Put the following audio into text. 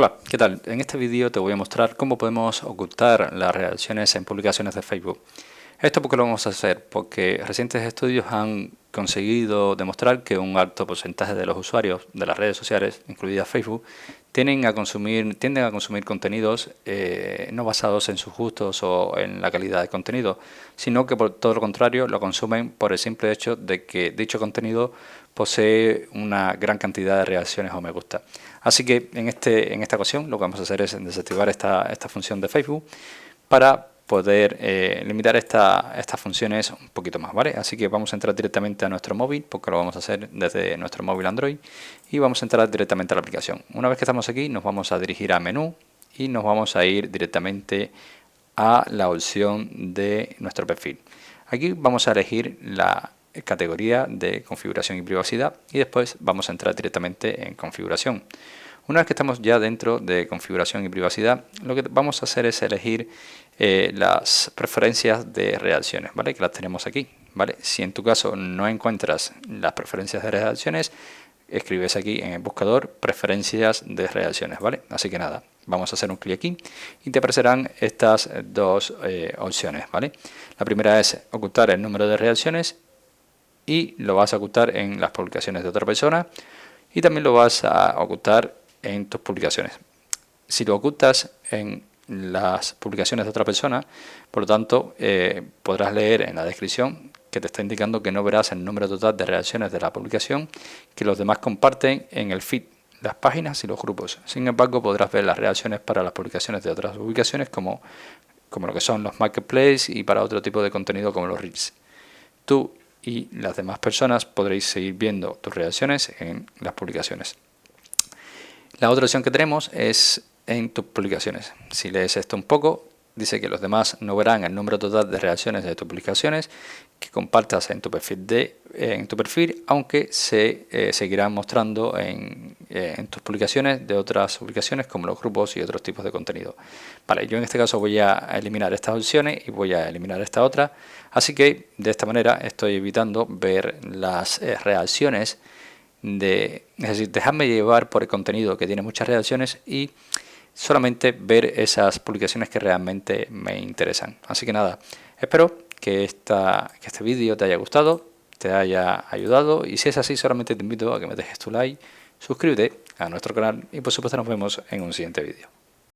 Hola, ¿qué tal? En este vídeo te voy a mostrar cómo podemos ocultar las reacciones en publicaciones de Facebook. ¿Esto por qué lo vamos a hacer? Porque recientes estudios han conseguido demostrar que un alto porcentaje de los usuarios de las redes sociales, incluida Facebook, tienden a consumir contenidos no basados en sus gustos o en la calidad de contenido, sino que por todo lo contrario lo consumen por el simple hecho de que dicho contenido posee una gran cantidad de reacciones o me gusta. Así que en esta ocasión lo que vamos a hacer es desactivar esta función de Facebook para poder limitar estas funciones un poquito más, ¿vale? Así que vamos a entrar directamente a nuestro móvil, porque lo vamos a hacer desde nuestro móvil Android, y vamos a entrar directamente a la aplicación. Una vez que estamos aquí, nos vamos a dirigir a menú y nos vamos a ir directamente a la opción de nuestro perfil. Aquí vamos a elegir la categoría de configuración y privacidad y después vamos a entrar directamente en configuración. Una vez que estamos ya dentro de configuración y privacidad, lo que vamos a hacer es elegir las preferencias de reacciones, ¿vale? Que las tenemos aquí, ¿vale? Si en tu caso no encuentras las preferencias de reacciones, escribes aquí en el buscador preferencias de reacciones, ¿vale? Así que nada, vamos a hacer un clic aquí y te aparecerán estas dos opciones, ¿vale? La primera es ocultar el número de reacciones y lo vas a ocultar en las publicaciones de otra persona y también lo vas a ocultar en tus publicaciones. Si lo ocultas en las publicaciones de otra persona, por lo tanto podrás leer en la descripción que te está indicando que no verás el número total de reacciones de la publicación que los demás comparten en el feed, las páginas y los grupos. Sin embargo, podrás ver las reacciones para las publicaciones de otras ubicaciones como lo que son los marketplaces y para otro tipo de contenido como los reels. Tú y las demás personas podréis seguir viendo tus reacciones en las publicaciones. La otra opción que tenemos es en tus publicaciones. Si lees esto un poco, dice que los demás no verán el número total de reacciones de tus publicaciones que compartas en tu perfil, aunque se seguirán mostrando en tus publicaciones de otras publicaciones como los grupos y otros tipos de contenido. Vale, yo en este caso voy a eliminar estas opciones y voy a eliminar esta otra, así que de esta manera estoy evitando ver las reacciones es decir, dejarme llevar por el contenido que tiene muchas reacciones y solamente ver esas publicaciones que realmente me interesan. Así que nada, espero que este vídeo te haya gustado, te haya ayudado y si es así solamente te invito a que me dejes tu like, suscríbete a nuestro canal y por supuesto nos vemos en un siguiente vídeo.